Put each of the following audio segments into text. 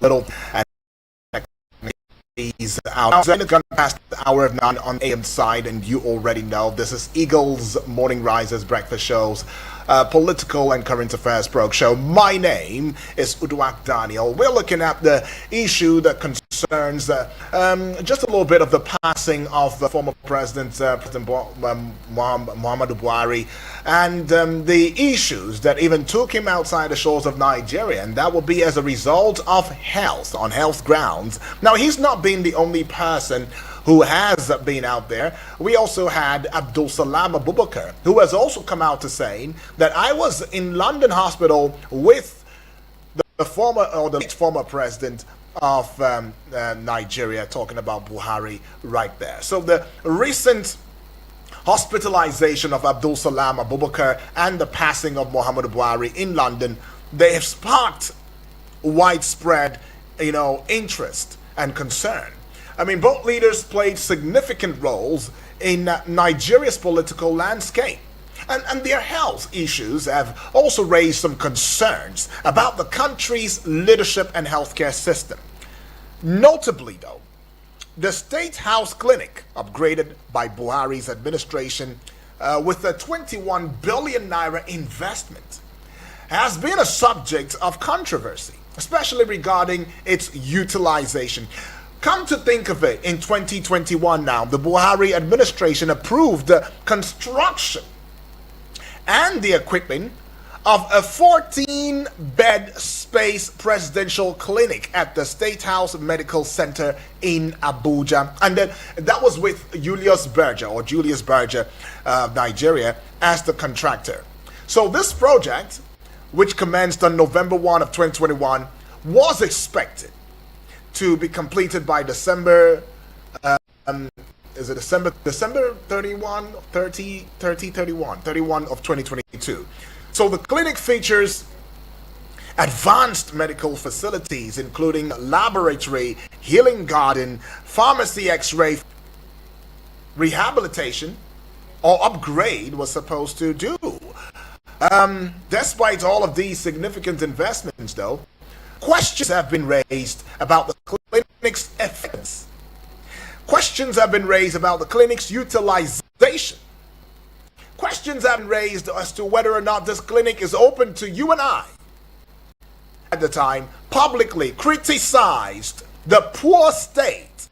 little and he's out. Now, it's gone past the hour of 9 on AM side, and you already know this is Eagle's Morning Risers Breakfast Show's political and current affairs probe show. My name is Uduak Daniel. We're looking at the issue that concerns just a little bit of the passing of the former President Muhammadu Buhari, and the issues that even took him outside the shores of Nigeria, and that will be as a result of health, on health grounds. Now, he's not been the only person who has been out there. We also had Abdulsalami Abubakar, who has also come out to saying that I was in London hospital with the former or the late former president of Nigeria, talking about Buhari right there. So the recent hospitalization of Abdulsalami Abubakar and the passing of Muhammadu Buhari in London, they have sparked widespread, interest and concern. I mean, both leaders played significant roles in Nigeria's political landscape. And their health issues have also raised some concerns about the country's leadership and healthcare system. Notably, though, the State House Clinic, upgraded by Buhari's administration with a 21 billion naira investment, has been a subject of controversy, especially regarding its utilization. Come to think of it, in 2021 now, the Buhari administration approved the construction and the equipping of a 14-bed space presidential clinic at the State House Medical Center in Abuja. And then that was with Julius Berger, Nigeria, as the contractor. So this project, which commenced on November 1 of 2021, was expected to be completed by December 31 of 2022. So the clinic features advanced medical facilities, including laboratory, healing garden, pharmacy, x-ray, rehabilitation, or upgrade was supposed to do. Despite all of these significant investments, though, questions have been raised about the clinic's effectiveness. Questions have been raised about the clinic's utilization. Questions have been raised as to whether or not this clinic is open to you and I. At the time, publicly criticized the poor state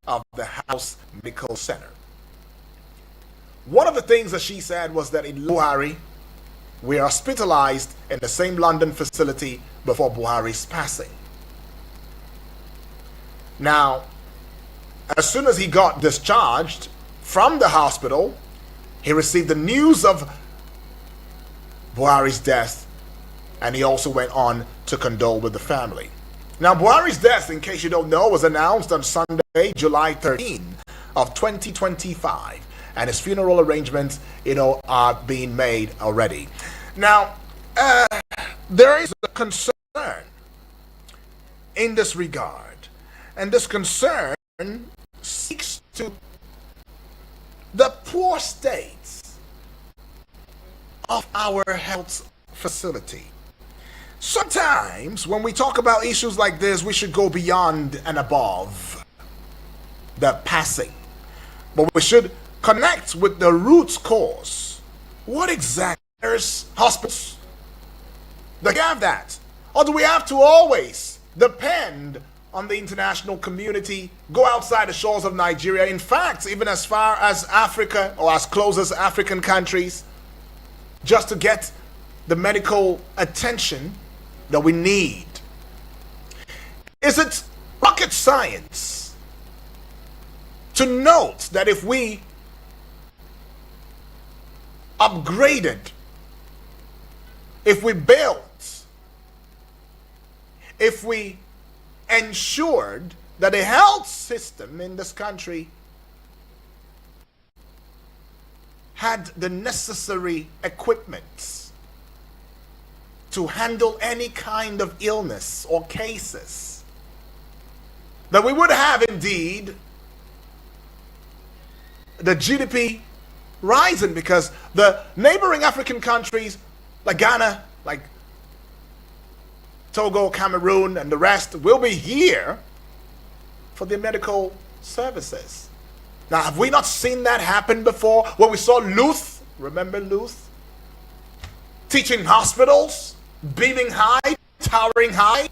of the House Medical Center. One of the things that she said was that in Buhari, we are hospitalized in the same London facility before Buhari's passing. Now, as soon as he got discharged from the hospital, he received the news of Buhari's death, and he also went on to condole with the family. Now, Buhari's death, in case you don't know, was announced on Sunday, July 13 of 2025, and his funeral arrangements, are being made already. Now, there is a concern in this regard, and this concern seeks to the poor state of our health facility. Sometimes when we talk about issues like this, we should go beyond and above the passing, but we should connect with the root cause. What exactly is hospitals? Do we have that? Or do we have to always depend on the international community, go outside the shores of Nigeria, in fact, even as far as Africa or as close as African countries, just to get the medical attention that we need? Is it rocket science to note that if we upgraded, if we built, if we ensured that the health system in this country had the necessary equipment to handle any kind of illness or cases, that we would have indeed the GDP rising, because the neighboring African countries like Ghana, like Togo, Cameroon, and the rest will be here for their medical services. Now, have we not seen that happen before? When we saw Luth, remember Luth? Teaching hospitals, beaming high, towering high.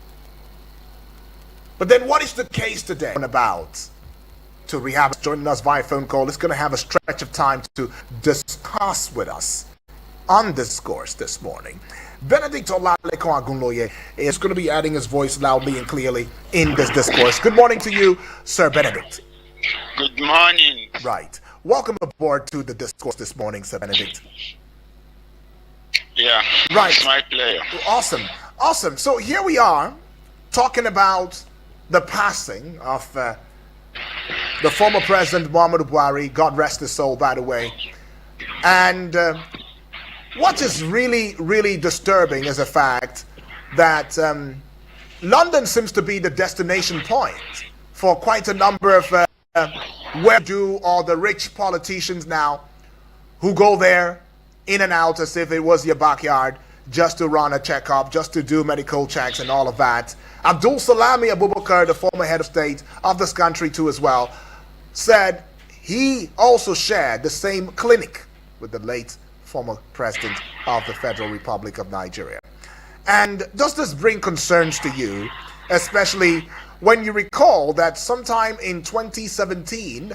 But then what is the case today about to rehab? Joining us via phone call is going to have a stretch of time to discuss with us on discourse this morning. Benedict Olalekon Agunloye is going to be adding his voice loudly and clearly in this discourse. Good morning to you, Sir Benedict. Good morning. Right. Welcome aboard to the discourse this morning, Sir Benedict. Yeah, right. It's my pleasure. Awesome. Awesome. So here we are talking about the passing of the former President Muhammadu Buhari, God rest his soul, by the way. And what is really, really disturbing is the fact that London seems to be the destination point for quite a number of where do all the rich politicians now who go there in and out as if it was your backyard just to run a checkup, just to do medical checks and all of that. Abdulsalami Abubakar, the former head of state of this country too as well, said he also shared the same clinic with the late former president of the Federal Republic of Nigeria. And does this bring concerns to you, especially when you recall that sometime in 2017,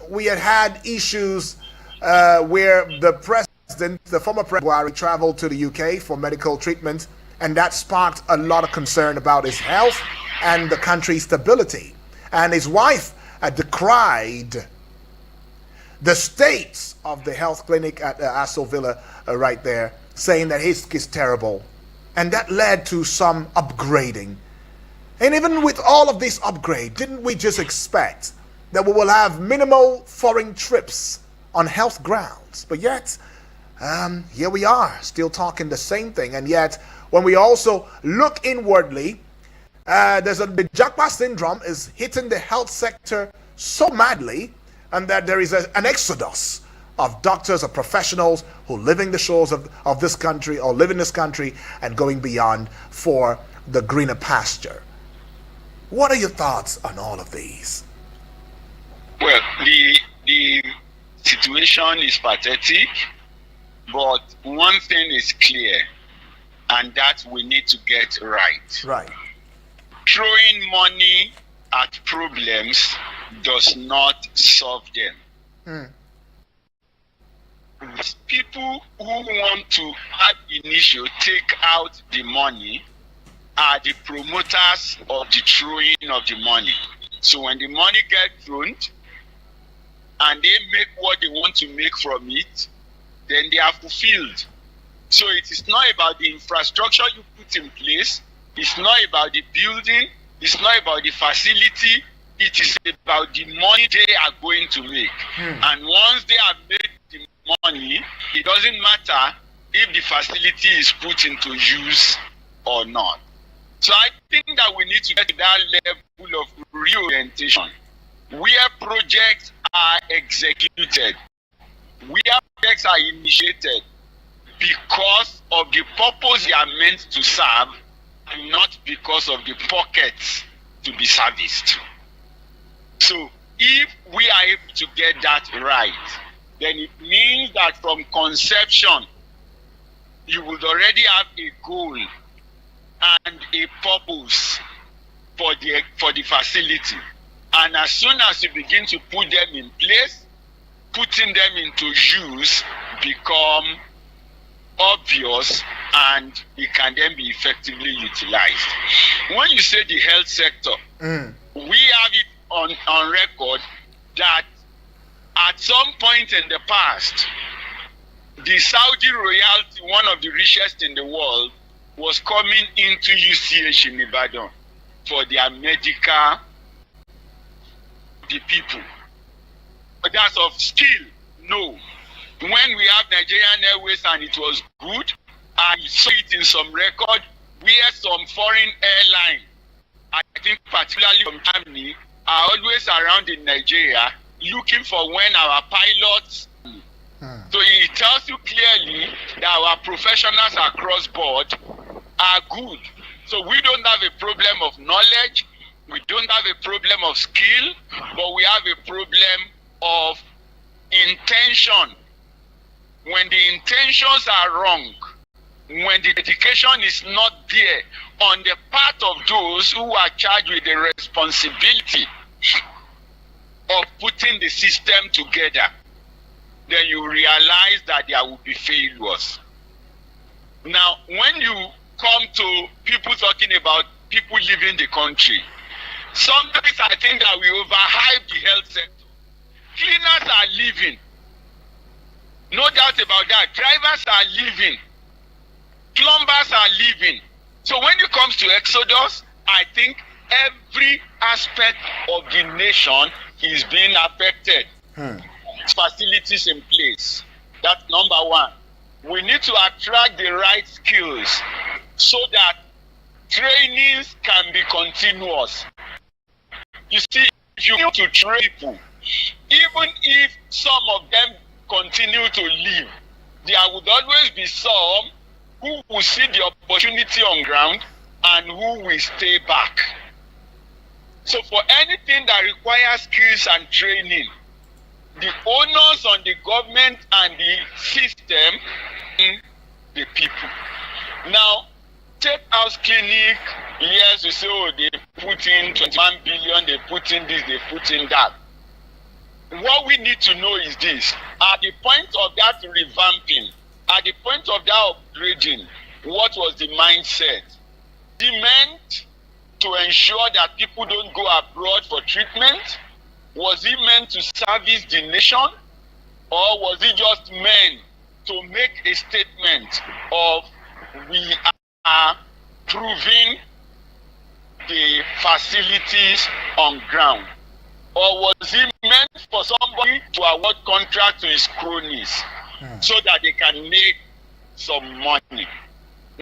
we had issues where the president, the former president Buhari, traveled to the UK for medical treatment, and that sparked a lot of concern about his health and the country's stability. And his wife decried the state of the health clinic at Astor Villa right there, saying that his is terrible. And that led to some upgrading. And even with all of this upgrade, didn't we just expect that we will have minimal foreign trips on health grounds? But yet, here we are, still talking the same thing. And yet, when we also look inwardly, the Jackpot syndrome is hitting the health sector so madly, and that there is an exodus of doctors, of professionals who live in the shores of this country or live in this country and going beyond for the greener pasture. What are your thoughts on all of these? Well, the situation is pathetic, but one thing is clear, and that we need to get right. Right. Throwing money at problems does not solve them. People who want to have initial take out the money are the promoters of the throwing of the money. So when the money gets thrown and they make what they want to make from it, then they are fulfilled. So it is not about the infrastructure you put in place, it's not about the building, it's not about the facility, it is about the money they are going to make. And once they have made the money, it doesn't matter if the facility is put into use or not. So I think that we need to get to that level of reorientation where projects are executed, where projects are initiated because of the purpose they are meant to serve and not because of the pockets to be serviced. So if we are able to get that right, then it means that from conception, you would already have a goal and a purpose for the facility. And as soon as you begin to put them in place, putting them into use become obvious and it can then be effectively utilized. When you say the health sector, we have it on record that at some point in the past, the Saudi royalty, one of the richest in the world, was coming into UCH in Ibadan for their medical, the people. But that's of skill, no. When we have Nigerian Airways and it was good, I saw it in some record where some foreign airline, I think particularly from Germany, are always around in Nigeria looking for when our pilots. So it tells you clearly that our professionals across board are good. So we don't have a problem of knowledge, we don't have a problem of skill, but we have a problem of intention. When the intentions are wrong, when the dedication is not there on the part of those who are charged with the responsibility of putting the system together, then you realize that there will be failures. Now, when you come to people talking about people leaving the country, sometimes I think that we overhype the health sector. Cleaners are leaving. No doubt about that. Drivers are leaving. Plumbers are leaving. So when it comes to exodus, I think every aspect of the nation is being affected. Facilities in place. That's number one. We need to attract the right skills so that trainings can be continuous. You see, if you need to train people, even if some of them continue to leave, there would always be some who will see the opportunity on ground and who will stay back. So for anything that requires skills and training, the onus on the government and the system, the people. Now, take house clinic, yes, you say, oh, they put in 21 billion, they put in this, they put in that. What we need to know is this: at the point of that revamping, at the point of that upgrading, what was the mindset? It meant to ensure that people don't go abroad for treatment? Was it meant to service the nation? Or was it just meant to make a statement of we are proving the facilities on ground? Or was it meant for somebody to award contract to his cronies so that they can make some money?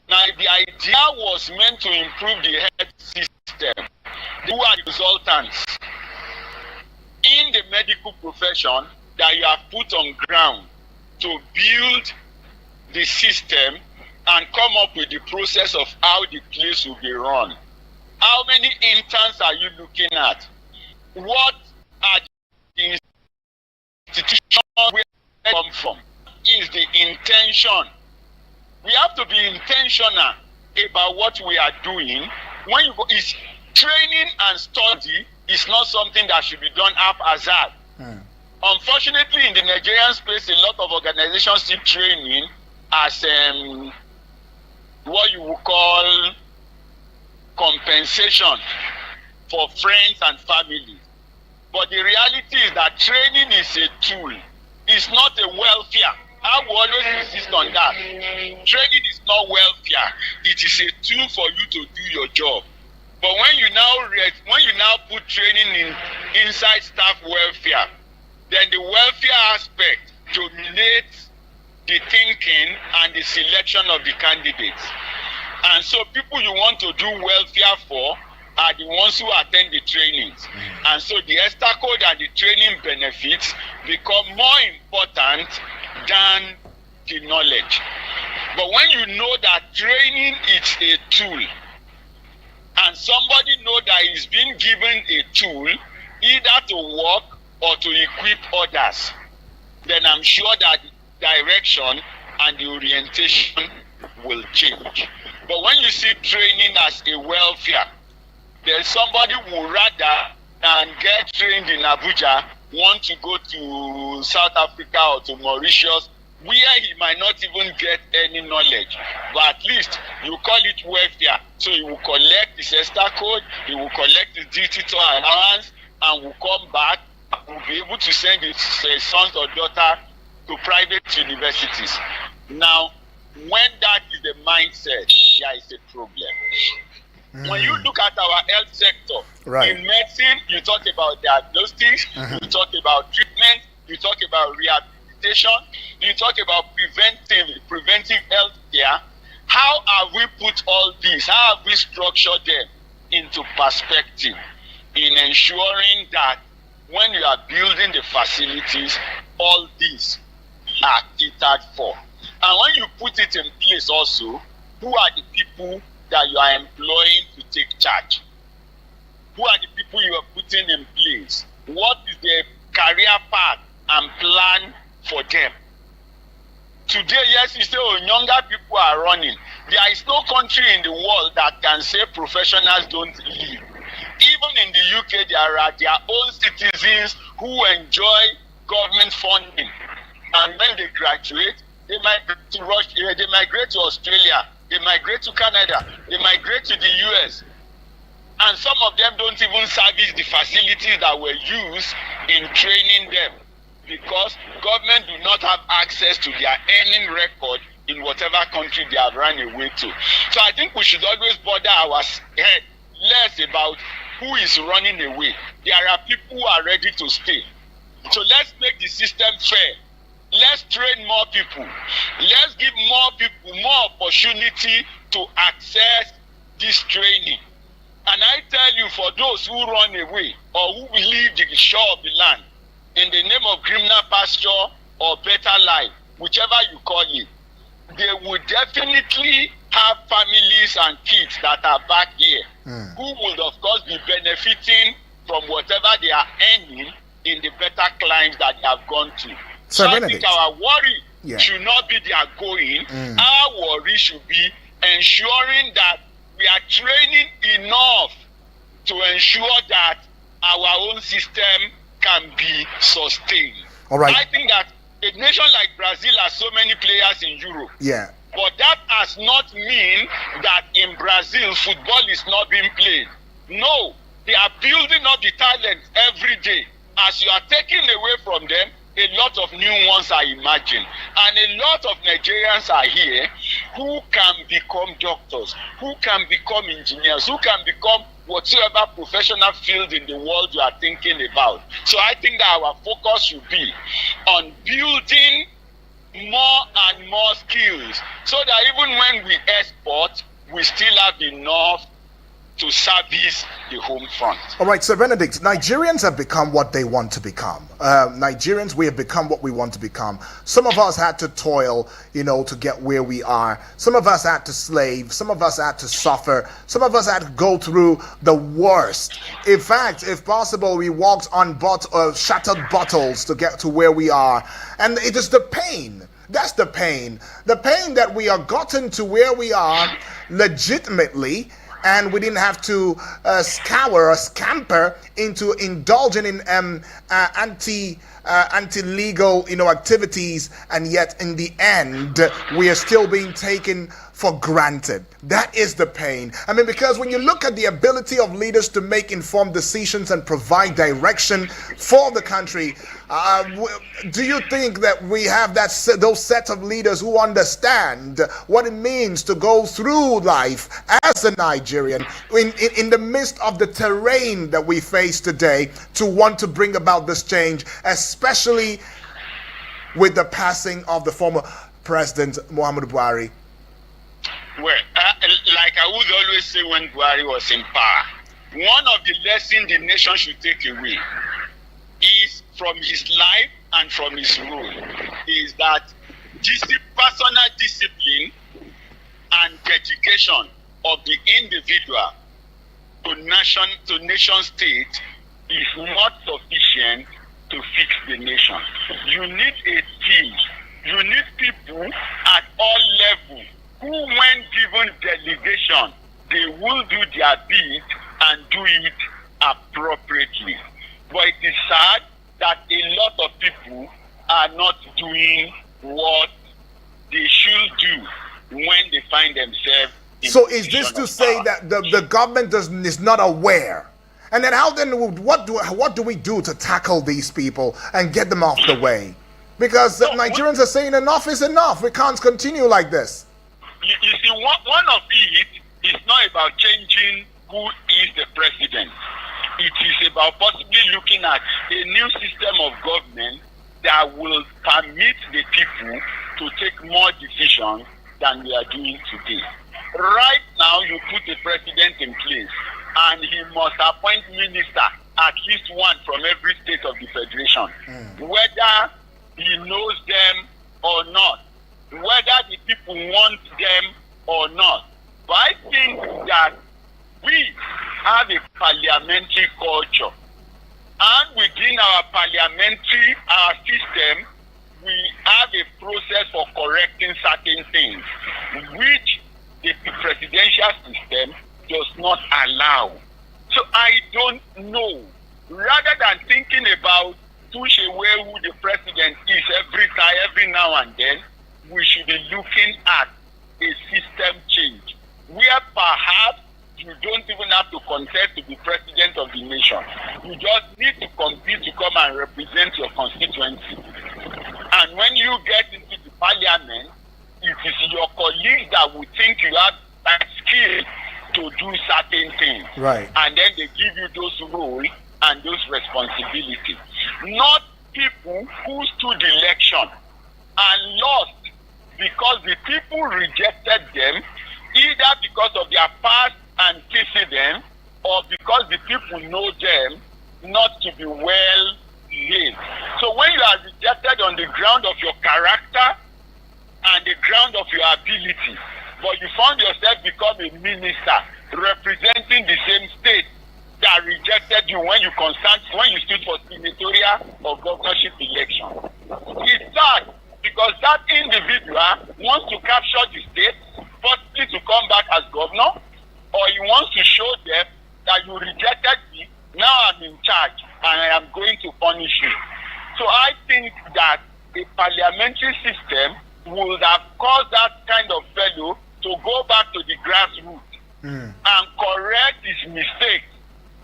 Now, if the idea was meant to improve the health system, who are the consultants in the medical profession that you have put on ground to build the system and come up with the process of how the place will be run? How many interns are you looking at? What are the institutions where they come from? Is the intention? We have to be intentional about what we are doing. When you go, it's training and study is not something that should be done haphazard. Unfortunately, in the Nigerian space, a lot of organizations see training as what you would call compensation for friends and family. But the reality is that training is a tool. It's not a welfare. I will always insist on that. Training is not welfare. It is a tool for you to do your job. But when you now put training inside staff welfare, then the welfare aspect dominates the thinking and the selection of the candidates. And so people you want to do welfare for are the ones who attend the trainings. And so the ESTA code and the training benefits become more important than the knowledge. But when you know that training is a tool, and somebody know that he's been given a tool either to work or to equip others, then I'm sure that the direction and the orientation will change. But when you see training as a welfare, there's somebody who would rather than get trained in Abuja want to go to South Africa or to Mauritius, where he might not even get any knowledge. But at least you call it welfare. So he will collect his ESTA code, he will collect his digital allowance, and will come back and will be able to send his sons or daughter to private universities. Now, when that is the mindset, there is a problem. When you look at our health sector, in medicine, you talk about diagnostics, you talk about treatment, you talk about rehabilitation, you talk about preventive health care. How have we put all these, how have we structured them into perspective in ensuring that when you are building the facilities, all these are catered for? And when you put it in place also, who are the people that you are employing to take charge? Who are the people you are putting in place? What is the career path and plan for them? Today, yes, you say, oh, younger people are running. There is no country in the world that can say professionals don't leave. Even in the UK, there are their own citizens who enjoy government funding. And when they graduate, they migrate to Russia, they migrate to Australia, they migrate to Canada, they migrate to the US. And some of them don't even service the facilities that were used in training them, because government do not have access to their earning record in whatever country they have run away to. So I think we should always bother our head less about who is running away. There are people who are ready to stay. So let's make the system fair. Let's train more people. Let's give more people more opportunity to access this training. And I tell you, for those who run away or who leave the shore of the land in the name of greener pasture or better life, whichever you call it, they will definitely have families and kids that are back here who will, of course, be benefiting from whatever they are earning in the better climes that they have gone to. So I think our worry should not be their going. Our worry should be ensuring that we are training enough to ensure that our own system can be sustained. All right. I think that a nation like Brazil has so many players in Europe. Yeah. But that does not mean that in Brazil football is not being played. No, they are building up the talent every day. As you are taking away from them, a lot of new ones are emerging. And a lot of Nigerians are here who can become doctors, who can become engineers, who can become whatsoever professional field in the world you are thinking about. So I think that our focus should be on building more and more skills, so that even when we export, we still have enough to service the home front. All right, so Benedict, Nigerians have become what they want to become. Nigerians, we have become what we want to become. Some of us had to toil, to get where we are. Some of us had to slave. Some of us had to suffer. Some of us had to go through the worst. In fact, if possible, we walked on shattered bottles to get to where we are. And it is the pain. That's the pain. The pain that we are gotten to where we are legitimately, and we didn't have to scour or scamper into indulging in anti-legal activities, and yet in the end we are still being taken for granted. That is the pain. I mean, because when you look at the ability of leaders to make informed decisions and provide direction for the country, do you think that we have those set of leaders who understand what it means to go through life as a Nigerian in the midst of the terrain that we face today, to want to bring about this change, especially with the passing of the former President Muhammadu Buhari? Well, like I would always say when Buhari was in power, one of the lessons the nation should take away is from his life and from his rule, is that personal discipline and dedication of the individual to nation state is not sufficient to fix the nation. You need a team. You need people at all levels who, when given delegation, they will do their bit and do it appropriately. But it is sad that a lot of people are not doing what they should do when they find themselves in So is this to say power. that the government is not aware? And then what do we do to tackle these people and get them off the way? Because Nigerians are saying enough is enough. We can't continue like this. You see, one of it is not about changing who is the president. It is about possibly looking at a new system of government that will permit the people to take more decisions than we are doing today. Right now, you put a president in place, and he must appoint minister, at least one from every state of the federation, whether he knows them or not, whether the people want them or not. But I think that we have a parliamentary culture, and within our parliamentary system, we have a process for correcting certain things, which the presidential system does not allow. So I don't know. Rather than thinking about push away who the president is every now and then, we should be looking at a system change where perhaps you don't even have to contest to be president of the nation. You just need to compete to come and represent your constituency. And when you get into the parliament, it is your colleagues that will think you have that skill to do certain things. Right. And then they give you those roles and those responsibilities. Not people who stood election and lost because the people rejected them, either because of their past antecedents or because the people know them not to be well lived. So when you are rejected on the ground of your character and the ground of your ability, but you found yourself become a minister representing the same state that rejected you when you stood for senatorial or governorship election. It's sad because that individual wants to capture the state, firstly to come back as governor, or he wants to show them that you rejected me, now I'm in charge and I am going to punish you. So I think that a parliamentary system would have caused that kind of fellow to go back to the grassroots and correct his mistakes,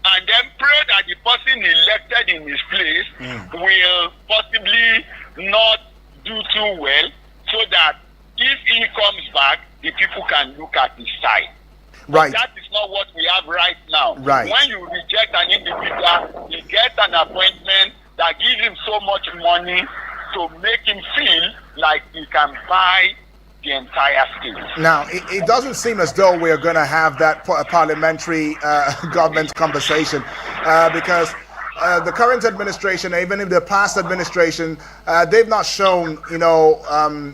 and then pray that the person elected in his place will possibly not do too well, so that if he comes back, the people can look at his side. Right. But that is not what we have right now. Right. When you reject an individual, he gets an appointment that gives him so much money to make him feel like he can buy the entire state. Now, it doesn't seem as though we're going to have that parliamentary government conversation because the current administration, even if the past administration, they've not shown,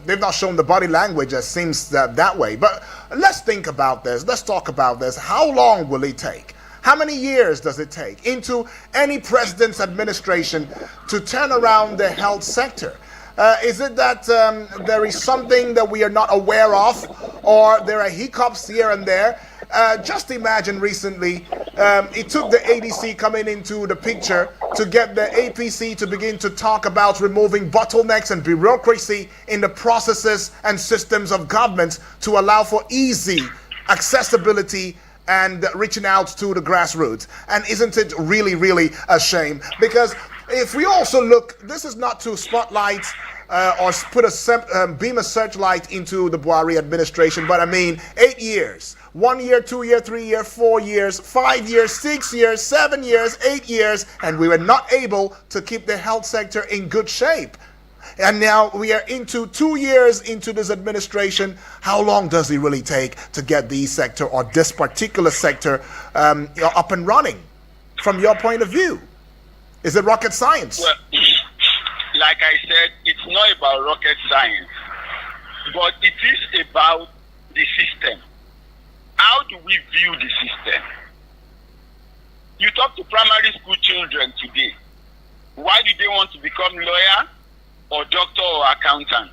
they've not shown the body language that seems that way. But let's think about this. Let's talk about this. How long will it take? How many years does it take into any president's administration to turn around the health sector? Is it that there is something that we are not aware of, or there are hiccups here and there? Just imagine recently, it took the ADC coming into the picture to get the APC to begin to talk about removing bottlenecks and bureaucracy in the processes and systems of government to allow for easy accessibility and reaching out to the grassroots. And isn't it really, really a shame? Because if we also look, this is not to spotlight or put beam a searchlight into the Buhari administration, but I mean 8 years, 1 year, 2 year, 3 year, 4 years, 5 years, 6 years, 7 years, 8 years, and we were not able to keep the health sector in good shape. And now we are into 2 years into this administration. How long does it really take to get the sector or this particular sector up and running? From your point of view, is it rocket science? Well, like I said, it's not about rocket science, but it is about the system. How do we view the system? You talk to primary school children today. Why do they want to become lawyer or doctor or accountant?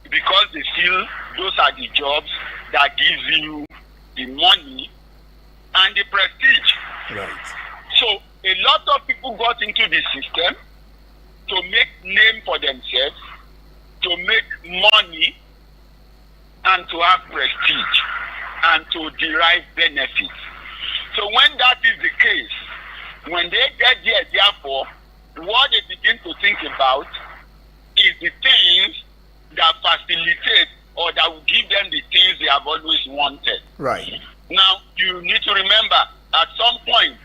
Because they feel those are the jobs that gives you the money and the prestige. Right. So a lot of people got into the system to make name for themselves, to make money, and to have prestige, and to derive benefits. So when that is the case, when they get there, therefore, what they begin to think about is the things that facilitate or that will give them the things they have always wanted. Right. Now, you need to remember, at some point,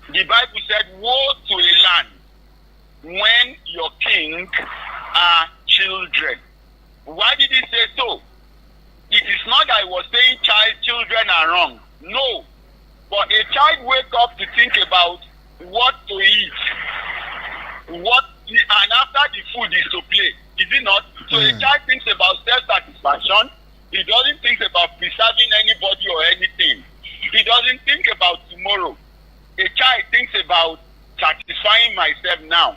the Bible said, woe to a land when your king are children. Why did he say so? It is not that I was saying children are wrong. No. But a child wake up to think about what to eat, and after the food is to play. Is it not? So a child thinks about self-satisfaction, He doesn't think about preserving anybody or anything. He doesn't think about tomorrow. A child thinks about satisfying myself now.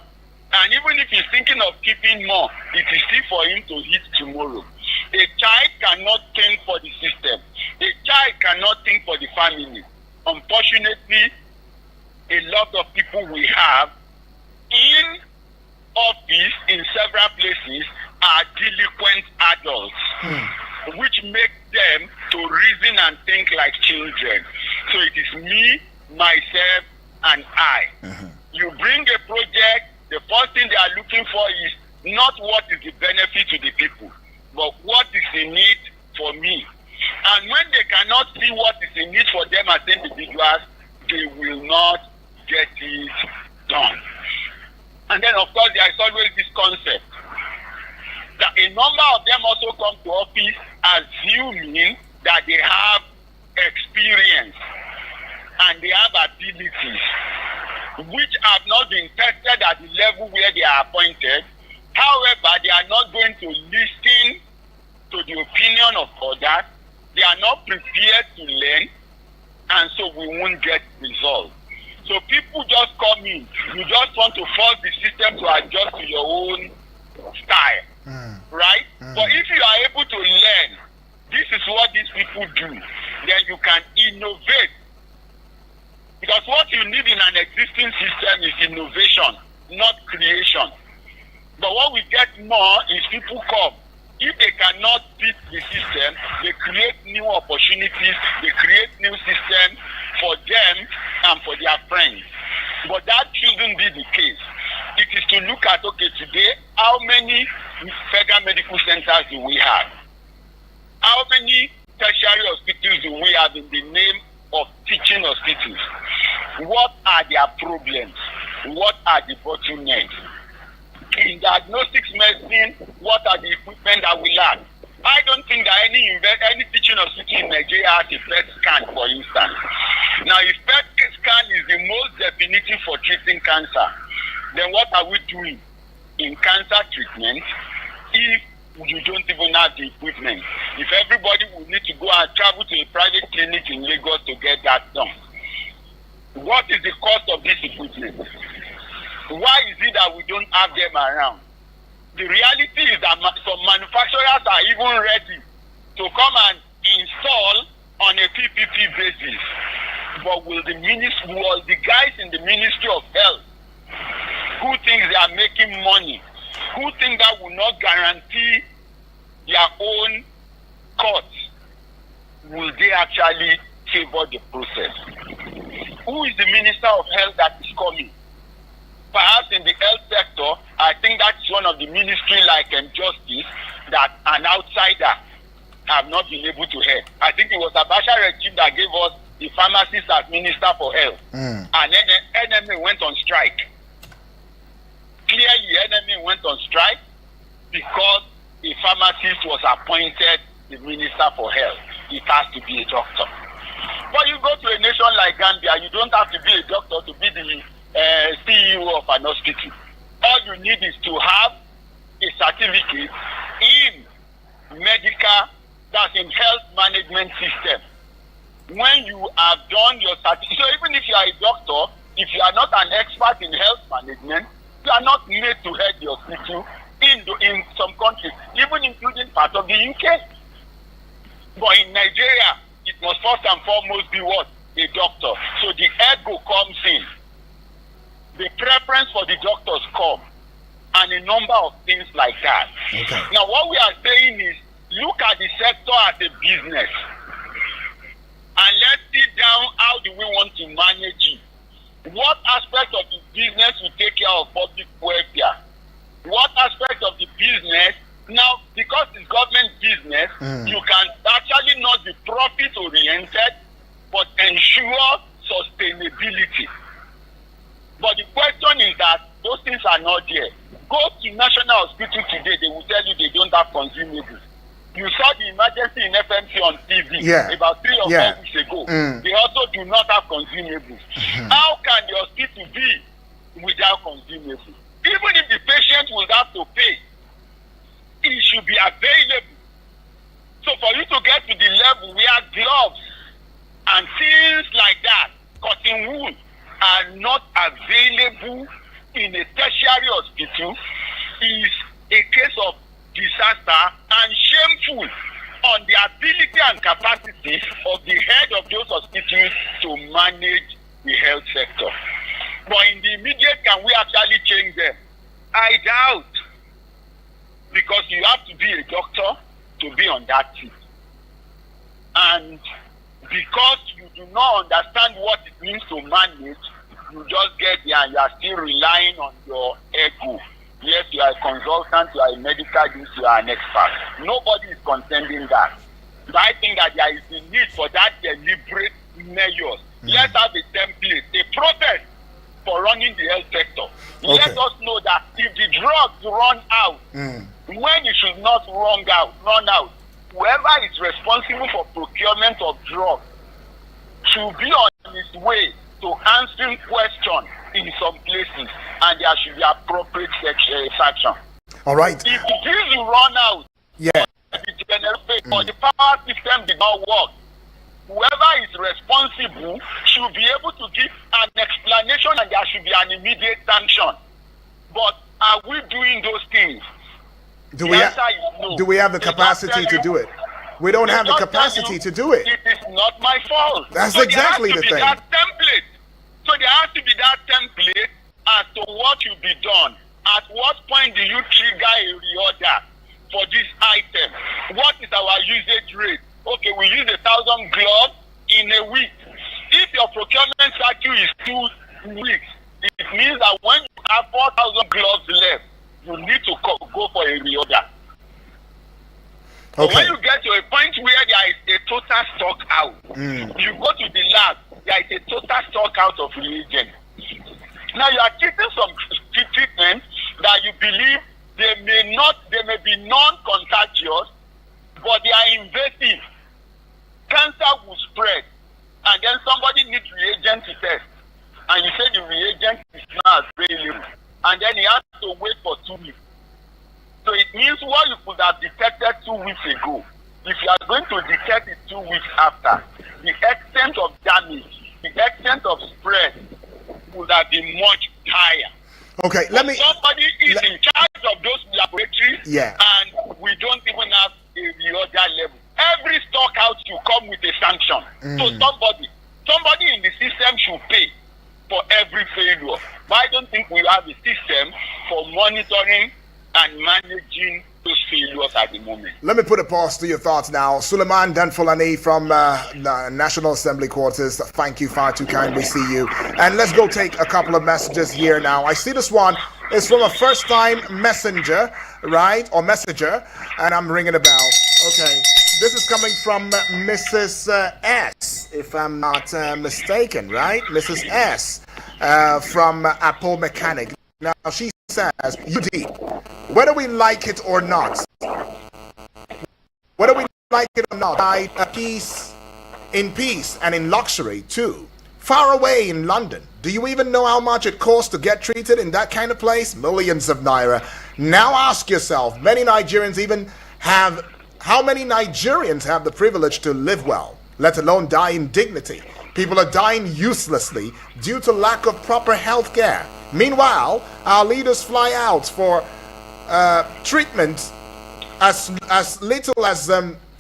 And even if he's thinking of keeping more, it is still for him to eat tomorrow. A child cannot think for the system. A child cannot think for the family. Unfortunately, a lot of people we have in office in several places are delinquent adults, which make them to reason and think like children. So it is me, myself, and I. You bring a project, the first thing they are looking for is not what is the benefit to the people, but what is the need for me. And when they cannot see what is the need for them as individuals, they will not get it done. And then, of course, there is always this concept that a number of them also come to office assuming that they have experience and they have abilities which have not been tested at the level where they are appointed. However, they are not going to listen to the opinion of others. They are not prepared to learn, and so we won't get results. So people just come in. You just want to force the system to adjust to your own style, right? But if you are able to learn, this is what these people do, then you can innovate. Because what you need in an existing system is innovation, not creation. But what we get more is people come. If they cannot beat the system, they create new opportunities, they create new systems for them and for their friends. But that shouldn't be the case. It is to look at, okay, today, how many federal medical centers do we have? How many tertiary hospitals do we have in the name of teaching hospitals? What are their problems? What are the bottlenecks? In diagnostics medicine, what are the equipment that we lack? I don't think that any teaching hospital in Nigeria has a PET scan, for instance. Now, if PET scan is the most definitive for treating cancer, then what are we doing in cancer treatment if you don't even have the equipment? If everybody would need to go and travel to a private clinic in Lagos to get that done, what is the cost of this equipment? Why is it that we don't have them around? The reality is that some manufacturers are even ready to come and install on a PPP basis. But will the guys in the Ministry of Health who think they are making money, who think that will not guarantee their own costs, will they actually favor the process? Who is the Minister of Health that is coming? Perhaps in the health sector, I think that's one of the ministry like Justice that an outsider have not been able to help. I think it was Abacha regime that gave us the pharmacist as Minister for Health. And then NMA went on strike. Clearly, NMA went on strike because a pharmacist was appointed the Minister for Health. It has to be a doctor. But you go to a nation like Gambia, you don't have to be a doctor to be the CEO of an hospital. All you need is to have a certificate in medical, that's in health management system. When you have done your certificate, so even if you are a doctor, if you are not an expert in health management, you are not made to head the hospital in some countries, even including part of the UK. But in Nigeria, it must first and foremost be what? A doctor. So the ego comes in. The preference for the doctors come, and a number of things like that. Okay. Now, what we are saying is, look at the sector as a business, and let's sit down, how do we want to manage it? What aspect of the business will take care of public welfare? What aspect of the business, now, because it's government business, you can actually not be profit-oriented, but ensure sustainability. But the question is that those things are not there. Go to National Hospital today, they will tell you they don't have consumables. You saw the emergency in FMC on TV about 3 or 4 weeks ago. They also do not have consumables. How can the hospital be without consumables? Even if the patient will have to pay, it should be available. So for you to get to the level where gloves and things like that, cotton wool, are not available in a tertiary hospital is a case of disaster and shameful on the ability and capacity of the head of those hospitals to manage the health sector. But in the immediate, can we actually change them? I doubt, because you have to be a doctor to be on that team. And because you do not understand what it means to manage, you just get there and you are still relying on your ego. Yes, you are a consultant, you are a medical this, you are an expert. Nobody is contending that. But I think that there is a need for that deliberate measures. Let's have a template, a process for running the health sector. Okay. Let us know that if the drugs run out, when it should not run out, whoever is responsible for procurement of drugs should be on his way to answering questions in some places, and there should be appropriate sanction. All right. If the bills run out, Yeah. or the power system did not work, whoever is responsible should be able to give an explanation, and there should be an immediate sanction. But are we doing those things? Do we have the capacity to do it? We don't have the capacity to do it. It is not my fault. That's so exactly the thing. That template. So there has to be that template as to what should be done. At what point do you trigger a reorder for this item? What is our usage rate? Okay, we use 1,000 gloves in a week. If your procurement cycle is 2 weeks, it means that when you have 4,000 gloves left, you need to go for a reorder. Okay. When you get to a point where there is a total stock out, you go to the lab, there is a total stock out of reagents. Now you are treating some treatments that you believe they may be non-contagious, but they are invasive. Cancer will spread, and then somebody needs reagent to test, and you say the reagent is not available, and then he has to wait for 2 weeks. So it means what you could have detected 2 weeks ago, if you are going to detect it 2 weeks after, the extent of damage, the extent of spread would have been much higher. Okay, somebody is in charge of those laboratories, yeah, and we don't even have a reorder level. Every stock out should come with a sanction. So somebody in the system should pay for every failure. But I don't think we have a system for monitoring and managing those failures at the moment. Let me put a pause to your thoughts now. Suleiman Danfulani from the National Assembly quarters. Thank you, far too kind. We see you. And let's go take a couple of messages here now. I see this one is from a first-time messenger, right? Or messenger. And I'm ringing a bell. Okay. This is coming from Mrs. S, if I'm not mistaken, right? Mrs. S from Apple Mechanic. Now, she says, UD, whether we like it or not, die in peace and in luxury too. Far away in London. Do you even know how much it costs to get treated in that kind of place? Millions of naira. Now ask yourself, how many Nigerians have the privilege to live well, let alone die in dignity? People are dying uselessly due to lack of proper health care. Meanwhile, our leaders fly out for treatment as little as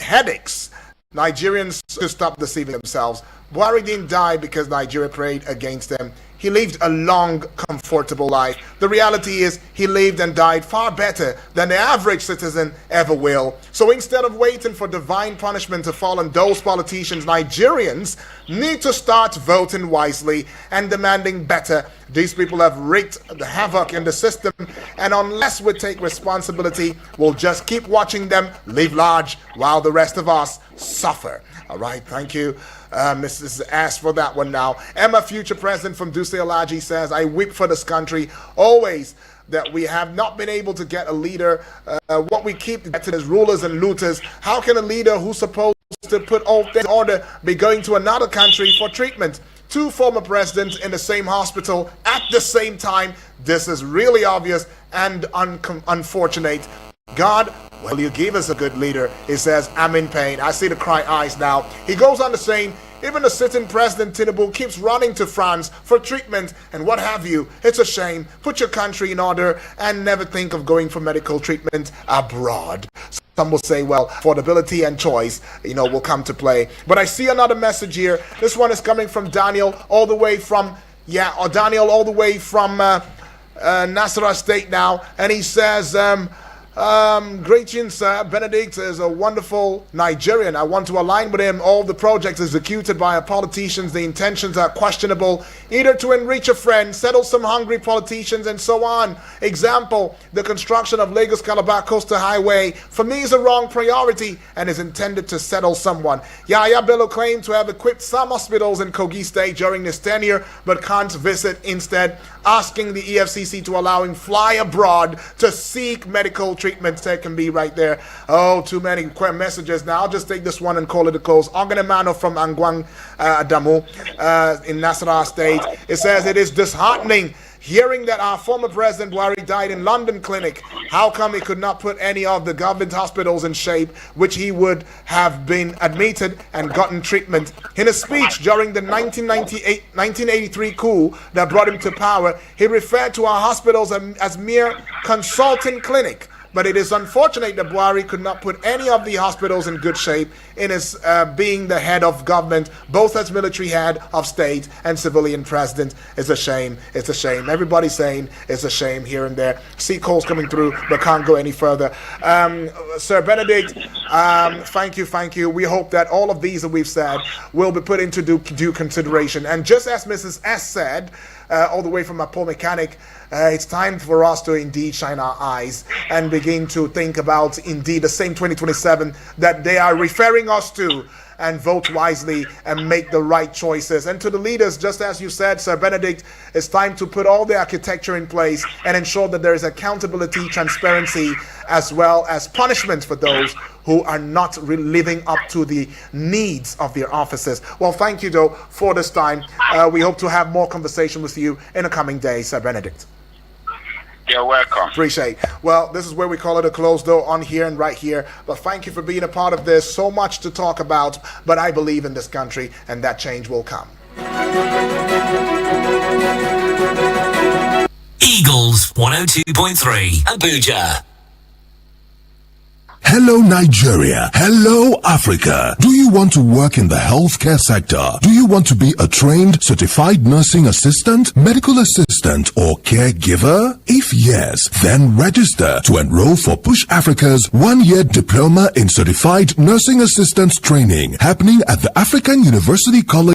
headaches. Nigerians should stop deceiving themselves. Buhari didn't die because Nigeria prayed against him. He lived a long, comfortable life. The reality is he lived and died far better than the average citizen ever will. So instead of waiting for divine punishment to fall on those politicians, Nigerians need to start voting wisely and demanding better. These people have wreaked the havoc in the system, and unless we take responsibility, we'll just keep watching them live large while the rest of us suffer. All right, thank you, Mrs. S, for that one now. Emma, future president from Duse Alaji, says, I weep for this country always that we have not been able to get a leader. What we keep getting is rulers and looters. How can a leader who's supposed to put all things in order be going to another country for treatment? 2 former presidents in the same hospital at the same time. This is really obvious and unfortunate. God Will you give us a good leader? He says, I'm in pain. I see the cry eyes now. He goes on to saying, even the sitting president Tinubu keeps running to France for treatment and what have you. It's a shame. Put your country in order and never think of going for medical treatment abroad. Some will say, well, affordability and choice, will come to play. But I see another message here. This one is coming from Daniel all the way from Nasarawa State now. And he says, greetings, sir. Benedict is a wonderful Nigerian. I want to align with him. All the projects executed by our politicians, the intentions are questionable, either to enrich a friend, settle some hungry politicians, and so on. Example, the construction of Lagos-Calabar Coastal Highway, for me, is a wrong priority and is intended to settle someone. Yahya Bello claimed to have equipped some hospitals in Kogi State during his tenure, but can't visit, instead asking the EFCC to allow him fly abroad to seek medical treatment. That can be right there. Oh, too many messages. Now I'll just take this one and call it a close. Oganemano from Angwang Adamu in Nasarawa State. It says it is disheartening hearing that our former president Buhari died in London clinic. How come he could not put any of the government hospitals in shape, which he would have been admitted and gotten treatment? In a speech during the 1983 coup that brought him to power, he referred to our hospitals as mere consulting clinic. But it is unfortunate that Buhari could not put any of the hospitals in good shape in his being the head of government, both as military head of state and civilian president. It's a shame. It's a shame. Everybody's saying it's a shame here and there. See calls coming through, but can't go any further. Sir Benedict, thank you. We hope that all of these that we've said will be put into due consideration. And just as Mrs. S said, all the way from a Paul Mechanic, it's time for us to indeed shine our eyes and begin to think about indeed the same 2027 that they are referring us to, and vote wisely and make the right choices. And to the leaders, just as you said, Sir Benedict, it's time to put all the architecture in place and ensure that there is accountability, transparency, as well as punishment for those who are not living up to the needs of their offices. Well, thank you, though, for this time. We hope to have more conversation with you in the coming days, Sir Benedict. You're welcome. Appreciate. Well, this is where we call it a close, though, on here and right here. But thank you for being a part of this. So much to talk about, but I believe in this country, and that change will come. Eagles 102.3 Abuja. Hello Nigeria. Hello Africa. Do you want to work in the healthcare sector? Do you want to be a trained, certified nursing assistant, medical assistant, or caregiver? If yes, then register to enroll for Push Africa's one-year diploma in certified nursing assistance training happening at the African University College